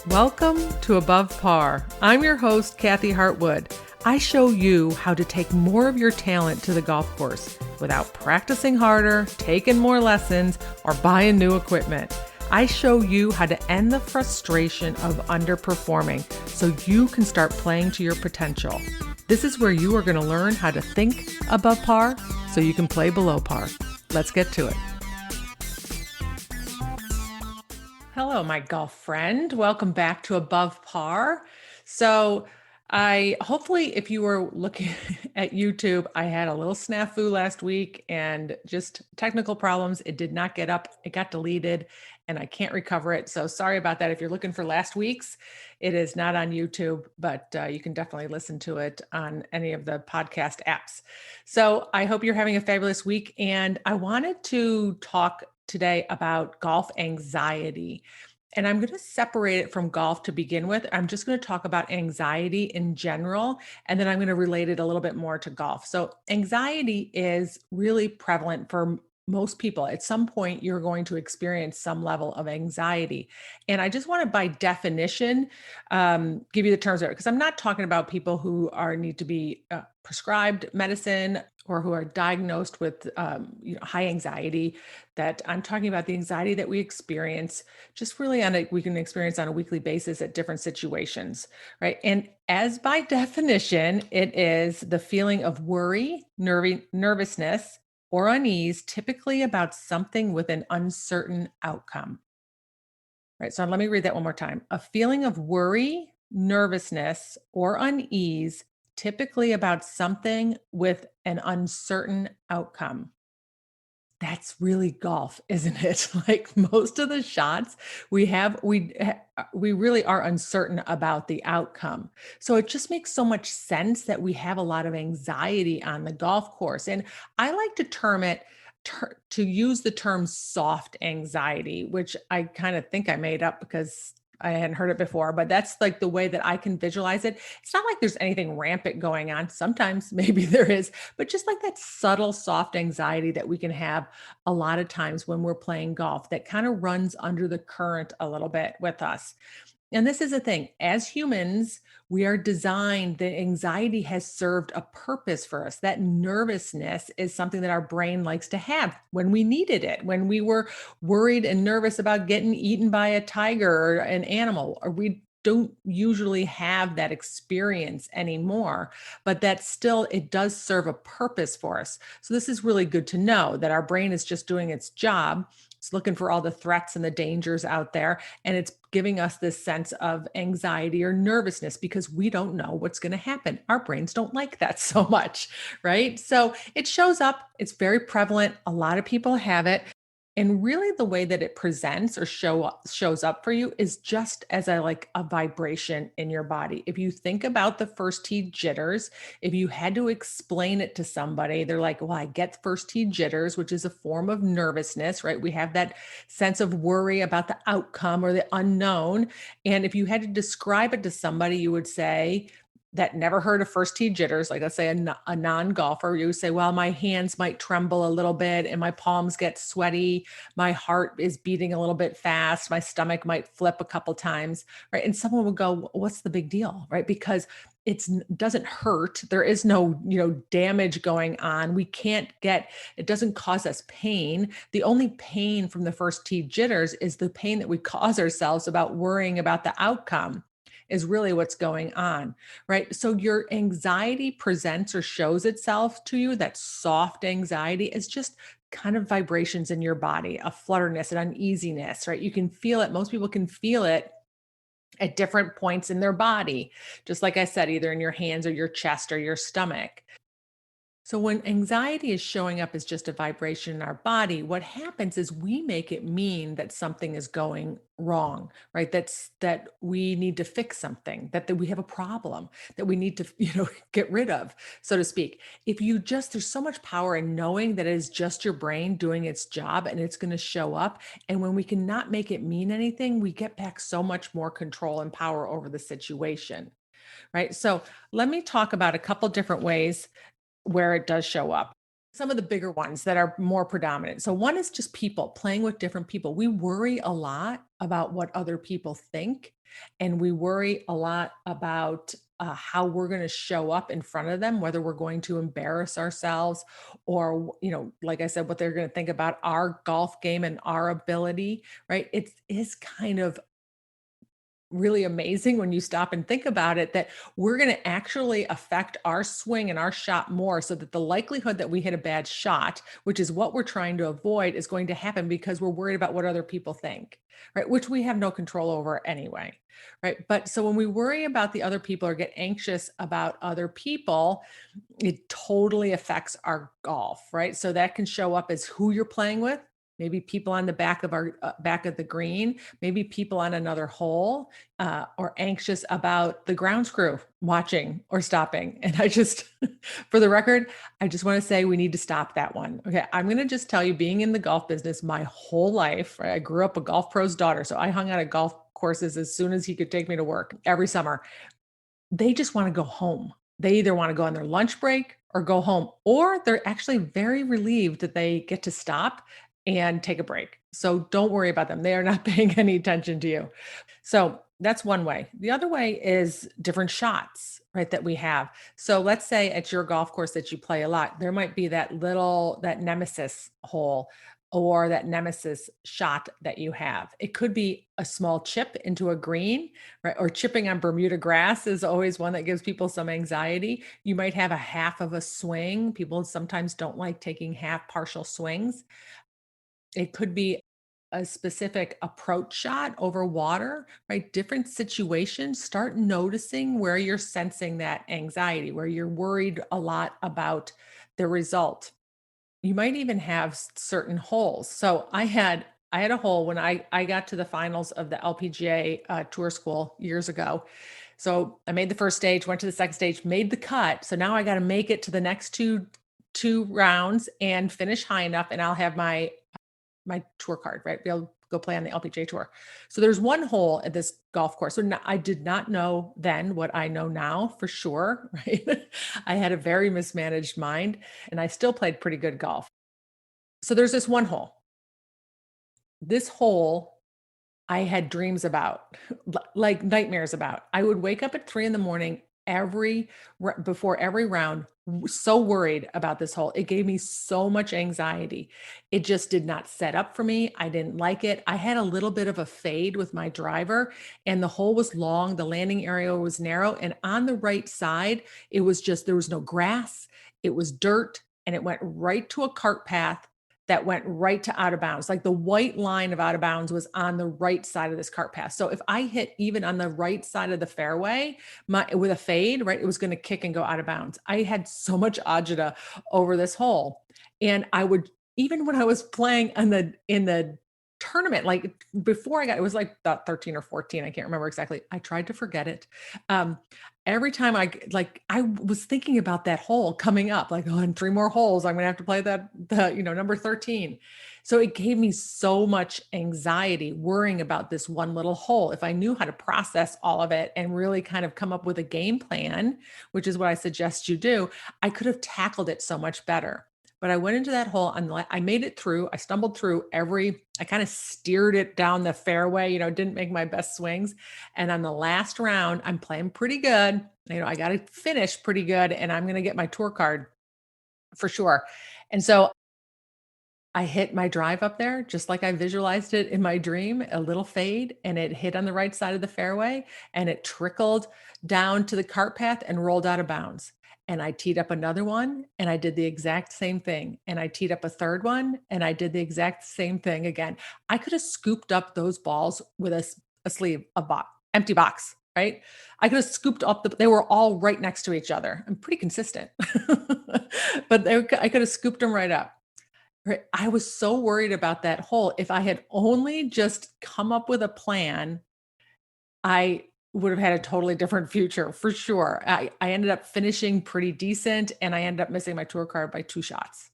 Welcome to Above Par. I'm your host, Kathy Hartwood. I show you how to take more of your talent to the golf course without practicing harder, taking more lessons, or buying new equipment. I show you how to end the frustration of underperforming so you can start playing to your potential. This is where you are going to learn how to think above par so you can play below par. Let's get to it. Hello, my golf friend. Welcome back to Above Par. So hopefully if you were looking at YouTube, I had a little snafu last week and just technical problems. It did not get up. It got deleted and I can't recover it. So sorry about that. If you're looking for last week's, it is not on YouTube, but you can definitely listen to it on any of the podcast apps. So I hope you're having a fabulous week. And I wanted to talk today about golf anxiety. And I'm going to separate it from golf to begin with. I'm just going to talk about anxiety in general, and then I'm going to relate it a little bit more to golf. So anxiety is really prevalent for most people. At some point, you're going to experience some level of anxiety. And I just want to, by definition, give you the terms of it, because I'm not talking about people who need to be prescribed medicine or who are diagnosed with high anxiety. That I'm talking about the anxiety that we experience just really we can experience on a weekly basis at different situations, right? And as by definition, it is the feeling of worry, nervousness, or unease, typically about something with an uncertain outcome. Right. So let me read that one more time. A feeling of worry, nervousness, or unease, typically about something with an uncertain outcome. That's really golf, isn't it? Like most of the shots we really are uncertain about the outcome. So it just makes so much sense that we have a lot of anxiety on the golf course. And I like to to use the term soft anxiety, which I kind of think I made up because I hadn't heard it before, but that's like the way that I can visualize it. It's not like there's anything rampant going on. Sometimes maybe there is, but just like that subtle, soft anxiety that we can have a lot of times when we're playing golf that kind of runs under the current a little bit with us. And this is the thing, as humans, we are designed, the anxiety has served a purpose for us. That nervousness is something that our brain likes to have when we needed it, when we were worried and nervous about getting eaten by a tiger or an animal, or we don't usually have that experience anymore, but that still, it does serve a purpose for us. So this is really good to know that our brain is just doing its job. It's looking for all the threats and the dangers out there. And it's giving us this sense of anxiety or nervousness because we don't know what's going to happen. Our brains don't like that so much, right? So it shows up, it's very prevalent. A lot of people have it. And really the way that it presents or shows up for you is just as a vibration in your body. If you think about the first tee jitters, if you had to explain it to somebody, they're like, well, I get first tee jitters, which is a form of nervousness, right? We have that sense of worry about the outcome or the unknown. And if you had to describe it to somebody, you would say, that never heard of first tee jitters, like let's say a non-golfer, you say, well, my hands might tremble a little bit and my palms get sweaty. My heart is beating a little bit fast. My stomach might flip a couple times, right? And someone would go, what's the big deal, right? Because it doesn't hurt. There is no, damage going on. It doesn't cause us pain. The only pain from the first tee jitters is the pain that we cause ourselves about worrying about the outcome is really what's going on, right? So your anxiety presents or shows itself to you, that soft anxiety is just kind of vibrations in your body, a flutterness, an uneasiness, right? You can feel it. Most people can feel it at different points in their body. Just like I said, either in your hands or your chest or your stomach. So when anxiety is showing up as just a vibration in our body, what happens is we make it mean that something is going wrong, right? That we need to fix something, that we have a problem that we need to, get rid of, so to speak. There's so much power in knowing that it is just your brain doing its job and it's going to show up. And when we cannot make it mean anything, we get back so much more control and power over the situation, right? So let me talk about a couple different ways where it does show up. some of the bigger ones that are more predominant. So one is just people, playing with different people. We worry a lot about what other people think, and we worry a lot about how we're going to show up in front of them, whether we're going to embarrass ourselves or, like I said, what they're going to think about our golf game and our ability, right? It is kind of really amazing when you stop and think about it, that we're going to actually affect our swing and our shot more, so that the likelihood that we hit a bad shot, which is what we're trying to avoid, is going to happen because we're worried about what other people think, right? Which we have no control over anyway, right? But so when we worry about the other people or get anxious about other people, it totally affects our golf, right? So that can show up as who you're playing with, maybe people on the back of the green, maybe people on another hole, or anxious about the grounds crew watching or stopping. And I just, for the record, I just want to say we need to stop that one. Okay, I'm going to just tell you, being in the golf business my whole life, right? I grew up a golf pro's daughter, so I hung out at golf courses as soon as he could take me to work every summer. They just wanna go home. They either wanna go on their lunch break or go home, or they're actually very relieved that they get to stop and take a break. So don't worry about them. They are not paying any attention to you. So that's one way. The other way is different shots, right, that we have. So let's say at your golf course that you play a lot, there might be that nemesis hole or that nemesis shot that you have. It could be a small chip into a green, right? Or chipping on Bermuda grass is always one that gives people some anxiety. You might have a half of a swing. People sometimes don't like taking half partial swings. It could be a specific approach shot over water, right? Different situations. Start noticing where you're sensing that anxiety, where you're worried a lot about the result. You might even have certain holes. So I had a hole when I got to the finals of the LPGA tour school years ago. So I made the first stage, went to the second stage, made the cut. So now I got to make it to the next two rounds and finish high enough, and I'll have my tour card, right? Be able to go play on the LPGA tour. So there's one hole at this golf course. So I did not know then what I know now for sure, right? I had a very mismanaged mind, and I still played pretty good golf. So there's this one hole. This hole I had dreams about, like nightmares about. I would wake up at 3 in the morning before every round, so worried about this hole. It gave me so much anxiety. It just did not set up for me. I didn't like it. I had a little bit of a fade with my driver, and the hole was long. The landing area was narrow. And on the right side, it was just, there was no grass. It was dirt, and it went right to a cart path that went right to out of bounds. Like the white line of out of bounds was on the right side of this cart path. So if I hit even on the right side of the fairway, with a fade, right, it was going to kick and go out of bounds. I had so much agita over this hole. And I would, even when I was playing in the tournament, like before it was like about 13 or 14, I can't remember exactly. I tried to forget it. Um, every time I was thinking about that hole coming up, like, oh, in three more holes, I'm gonna have to play the number 13. So it gave me so much anxiety worrying about this one little hole. If I knew how to process all of it and really kind of come up with a game plan, which is what I suggest you do, I could have tackled it so much better. But I went into that hole and I made it through. I stumbled through I kind of steered it down the fairway, didn't make my best swings. And on the last round, I'm playing pretty good. I got to finish pretty good, and I'm going to get my tour card for sure. And so I hit my drive up there just like I visualized it in my dream, a little fade, and it hit on the right side of the fairway, and it trickled down to the cart path and rolled out of bounds. And I teed up another one, and I did the exact same thing. And I teed up a third one, and I did the exact same thing again. I could have scooped up those balls with a sleeve of empty box, right? I could have scooped up they were all right next to each other. I'm pretty consistent, but I could have scooped them right up. Right. I was so worried about that hole. If I had only just come up with a plan, I would have had a totally different future for sure. I ended up finishing pretty decent, and I ended up missing my tour card by 2 shots.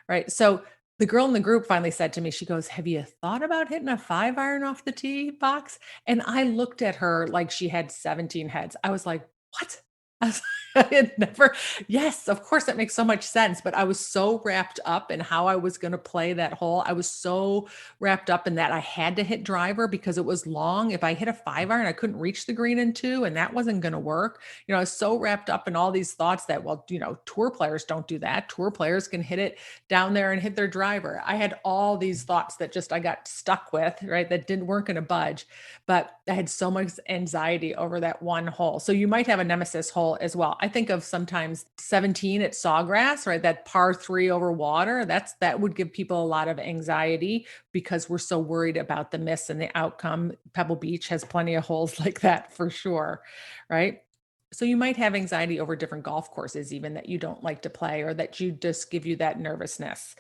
Right. So the girl in the group finally said to me, she goes, "Have you thought about hitting a 5 iron off the tee box?" And I looked at her like she had 17 heads. I was like, "What?" I was I had never yes, of course, that makes so much sense, but I was so wrapped up in how I was gonna play that hole. I was so wrapped up in that I had to hit driver because it was long. If I hit a 5 iron, I couldn't reach the green in 2, and that wasn't gonna work. I was so wrapped up in all these thoughts that, well, tour players don't do that. Tour players can hit it down there and hit their driver. I had all these thoughts that just I got stuck with, right? That didn't weren't gonna budge. But I had so much anxiety over that one hole. So you might have a nemesis hole as well. I think of sometimes 17 at Sawgrass, right? That par 3 over water. That would give people a lot of anxiety because we're so worried about the miss and the outcome. Pebble Beach has plenty of holes like that for sure, right? So you might have anxiety over different golf courses even that you don't like to play or that you just give you that nervousness.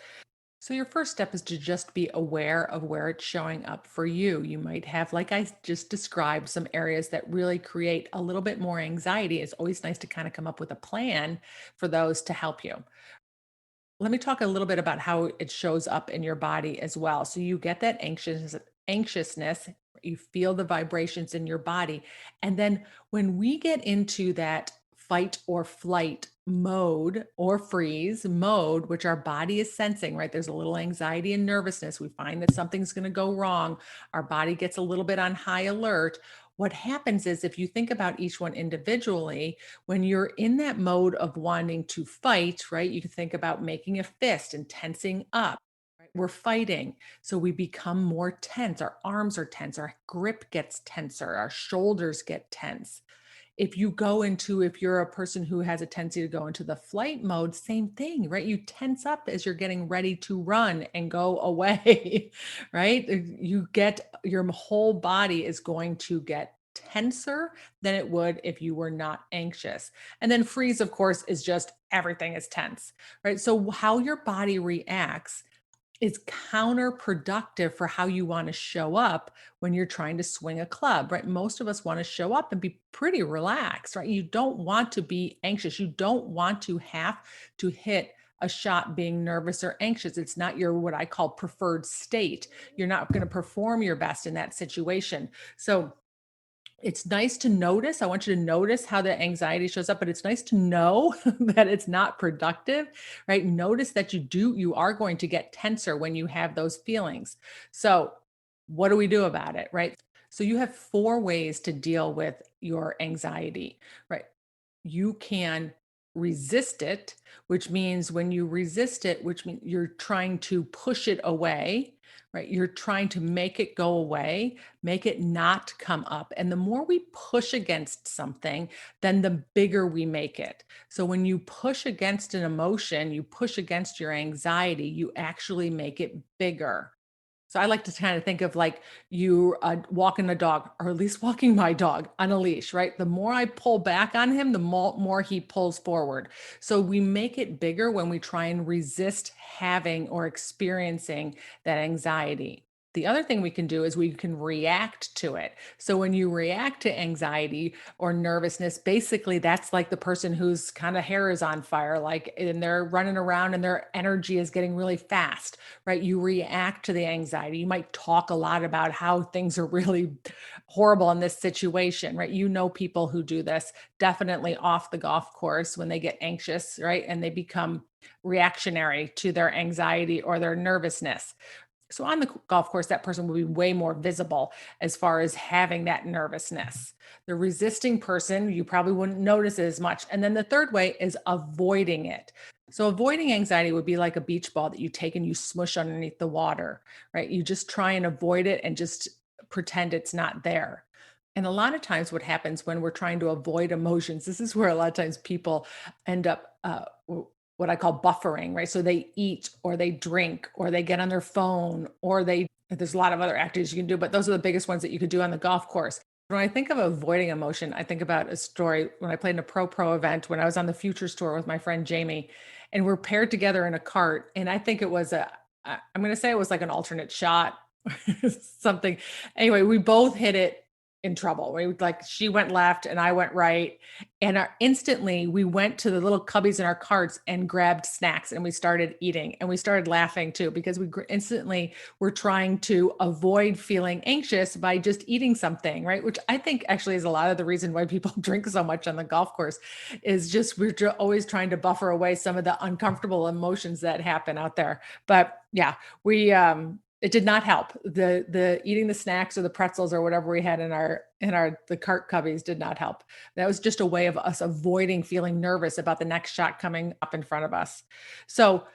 So, your first step is to just be aware of where it's showing up for you. You might have, like I just described, some areas that really create a little bit more anxiety. It's always nice to kind of come up with a plan for those to help you. Let me talk a little bit about how it shows up in your body as well. So you get that anxiousness, you feel the vibrations in your body. And then when we get into that fight or flight mode or freeze mode, which our body is sensing, right? There's a little anxiety and nervousness. We find that something's going to go wrong. Our body gets a little bit on high alert. What happens is if you think about each one individually, when you're in that mode of wanting to fight, right? You can think about making a fist and tensing up. Right? We're fighting. So we become more tense. Our arms are tense. Our grip gets tenser. Our shoulders get tense. If you're a person who has a tendency to go into the flight mode, same thing, right? You tense up as you're getting ready to run and go away, right? Your whole body is going to get tenser than it would if you were not anxious. And then freeze, of course, is just everything is tense, right? So how your body reacts is counterproductive for how you want to show up when you're trying to swing a club, right? Most of us want to show up and be pretty relaxed, right? You don't want to be anxious. You don't want to have to hit a shot being nervous or anxious. It's not your what I call preferred state. You're not going to perform your best in that situation. So it's nice to notice. I want you to notice how the anxiety shows up, but it's nice to know that it's not productive, right? Notice that you are going to get tenser when you have those feelings. So, what do we do about it, right? So, you have four ways to deal with your anxiety, right? You can resist it, which means when you resist it, which means you're trying to push it away, right? You're trying to make it go away, make it not come up. And the more we push against something, then the bigger we make it. So when you push against an emotion, you push against your anxiety, you actually make it bigger. So I like to kind of think of like you walking a dog, or at least walking my dog on a leash, right? The more I pull back on him, the more he pulls forward. So we make it bigger when we try and resist having or experiencing that anxiety. The other thing we can do is we can react to it. So when you react to anxiety or nervousness, basically that's like the person whose kind of hair is on fire, like, and they're running around and their energy is getting really fast, right? You react to the anxiety. You might talk a lot about how things are really horrible in this situation, right? You know, people who do this definitely off the golf course when they get anxious, right? And they become reactionary to their anxiety or their nervousness. So on the golf course, that person will be way more visible as far as having that nervousness. The resisting person, you probably wouldn't notice it as much. And then the third way is avoiding it. So avoiding anxiety would be like a beach ball that you take and you smush underneath the water, right? You just try and avoid it and just pretend it's not there. And a lot of times, what happens when we're trying to avoid emotions, this is where a lot of times people end up what I call buffering, right? So they eat or they drink or they get on their phone or there's a lot of other activities you can do, but those are the biggest ones that you could do on the golf course. When I think of avoiding emotion, I think about a story when I played in a pro event when I was on the Futures Tour with my friend Jamie, and we're paired together in a cart. And I think it was I'm going to say it was like an alternate shot, something. Anyway, we both hit it in trouble. Like she went left and I went right. And instantly we went to the little cubbies in our carts and grabbed snacks and we started eating and we started laughing too because instantly were trying to avoid feeling anxious by just eating something, right? Which I think actually is a lot of the reason why people drink so much on the golf course is just always trying to buffer away some of the uncomfortable emotions that happen out there. But yeah, we it did not help. The eating the snacks or the pretzels or whatever we had in our the cart cubbies did not help. That was just a way of us avoiding feeling nervous about the next shot coming up in front of us. So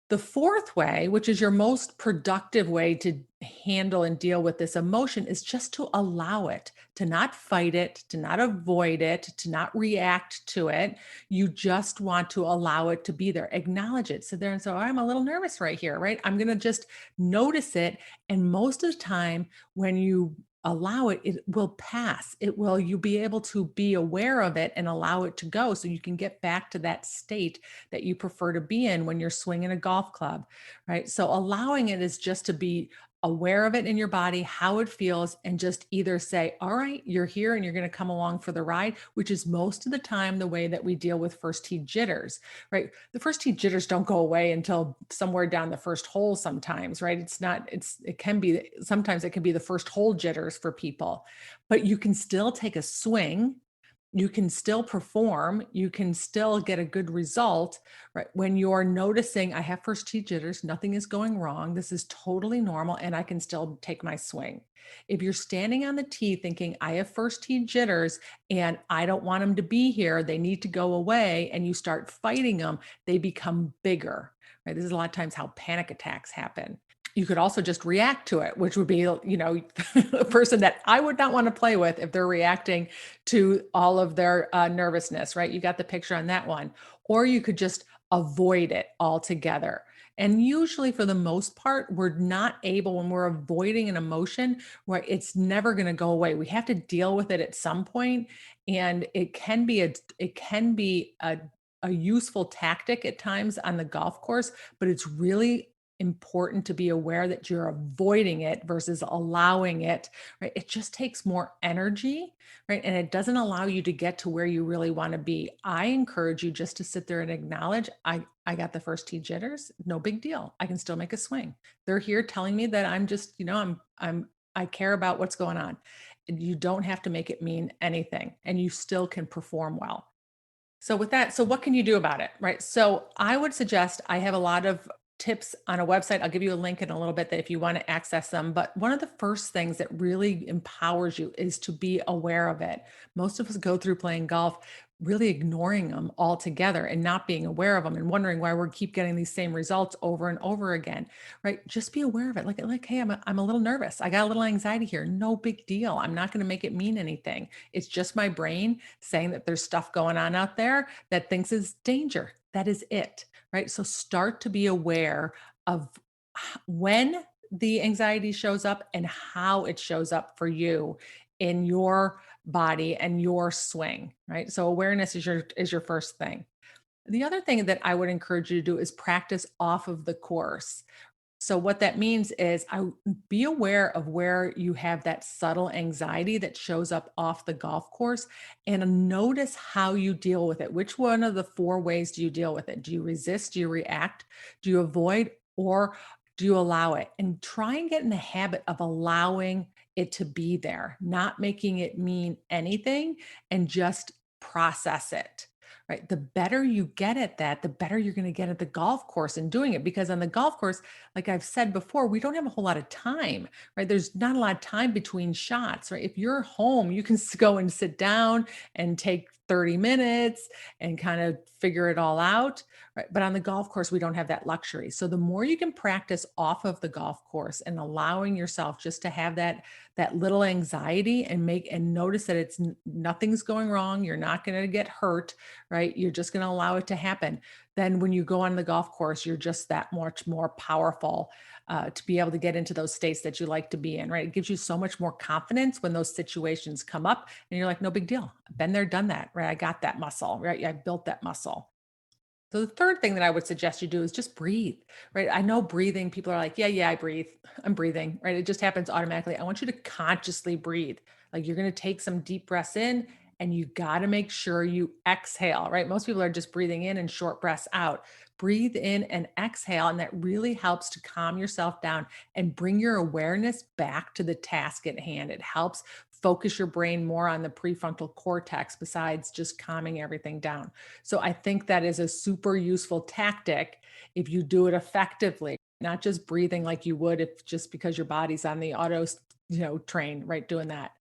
the fourth way, which is your most productive way to handle and deal with this emotion, is just to allow it, to not fight it, to not avoid it, to not react to it. You just want to allow it to be there, acknowledge it. Sit there and say, "Oh, I'm a little nervous right here, right? I'm going to just notice it." And most of the time, when you allow it, it will pass. You'll be able to be aware of it and allow it to go so you can get back to that state that you prefer to be in when you're swinging a golf club, right? So allowing it is just to be aware of it in your body, how it feels, and just either say, all right, you're here and you're going to come along for the ride, which is most of the time the way that we deal with first tee jitters, right? The first tee jitters don't go away until somewhere down the first hole sometimes, right? It can be, sometimes it can be the first hole jitters for people, but you can still take a swing, you can still perform, you can still get a good result, right? When you're noticing, I have first tee jitters, nothing is going wrong, this is totally normal, and I can still take my swing. If you're standing on the tee thinking, I have first tee jitters and I don't want them to be here, they need to go away, and you start fighting them, they become bigger, right? This is a lot of times how panic attacks happen. You could also just react to it, which would be, a person that I would not want to play with if they're reacting to all of their nervousness, right? You got the picture on that one. Or you could just avoid it altogether. And usually, for the most part, we're not able, when we're avoiding an emotion, where it's never going to go away. We have to deal with it at some point, and it can be a useful tactic at times on the golf course, but it's really important to be aware that you're avoiding it versus allowing it, right? It just takes more energy, right? And it doesn't allow you to get to where you really want to be. I encourage you just to sit there and acknowledge, I got the first tee jitters, no big deal. I can still make a swing. They're here telling me that I'm just, I care about what's going on. You don't have to make it mean anything, and you still can perform well. So with that, so what can you do about it, right? So I would suggest, I have a lot of tips on a website. I'll give you a link in a little bit that if you want to access them. But one of the first things that really empowers you is to be aware of it. Most of us go through playing golf really ignoring them altogether and not being aware of them and wondering why we keep getting these same results over and over again, right? Just be aware of it. Like, hey, I'm a little nervous. I got a little anxiety here. No big deal. I'm not going to make it mean anything. It's just my brain saying that there's stuff going on out there that thinks is danger. That is it, right? So start to be aware of when the anxiety shows up and how it shows up for you in your body and your swing, right? So awareness is your first thing. The other thing that I would encourage you to do is practice off of the course. So what that means is, be aware of where you have that subtle anxiety that shows up off the golf course, and notice how you deal with it. Which one of the four ways do you deal with it? Do you resist? Do you react? Do you avoid? Or do you allow it? And try and get in the habit of allowing it to be there, not making it mean anything, and just process it. Right. The better you get at that, the better you're going to get at the golf course and doing it. Because on the golf course, like I've said before, we don't have a whole lot of time, right? There's not a lot of time between shots, right? If you're home, you can go and sit down and take 30 minutes and kind of figure it all out, right? But on the golf course, we don't have that luxury. So the more you can practice off of the golf course and allowing yourself just to have that little anxiety and notice that nothing's going wrong, you're not going to get hurt, right? You're just going to allow it to happen. Then when you go on the golf course, you're just that much more powerful to be able to get into those states that you like to be in, right? It gives you so much more confidence when those situations come up and you're like, no big deal. I've been there, done that, right? I got that muscle, right? I built that muscle. So the third thing that I would suggest you do is just breathe, right? I know breathing, people are like, yeah, I breathe. I'm breathing, right? It just happens automatically. I want you to consciously breathe. Like you're going to take some deep breaths in and you got to make sure you exhale, right? Most people are just breathing in and short breaths out. Breathe in and exhale. And that really helps to calm yourself down and bring your awareness back to the task at hand. It helps focus your brain more on the prefrontal cortex besides just calming everything down. So I think that is a super useful tactic if you do it effectively, not just breathing like you would if just because your body's on the train, right? Doing that.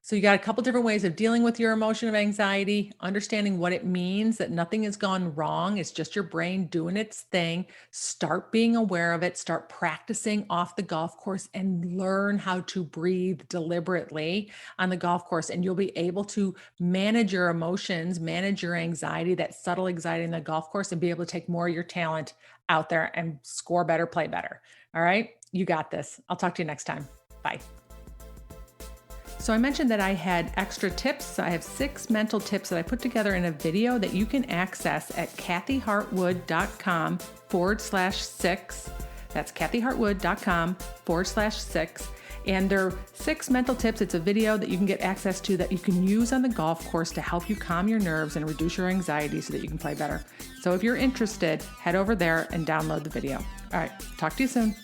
So you got a couple different ways of dealing with your emotion of anxiety, understanding what it means that nothing has gone wrong. It's just your brain doing its thing. Start being aware of it, start practicing off the golf course and learn how to breathe deliberately on the golf course. And you'll be able to manage your emotions, manage your anxiety, that subtle anxiety in the golf course, and be able to take more of your talent out there and score better, play better. All right. You got this. I'll talk to you next time. Bye. So I mentioned that I had extra tips. I have 6 mental tips that I put together in a video that you can access at kathyhartwood.com/6. That's kathyhartwood.com/6. And there are 6 mental tips. It's a video that you can get access to that you can use on the golf course to help you calm your nerves and reduce your anxiety so that you can play better. So if you're interested, head over there and download the video. All right, talk to you soon.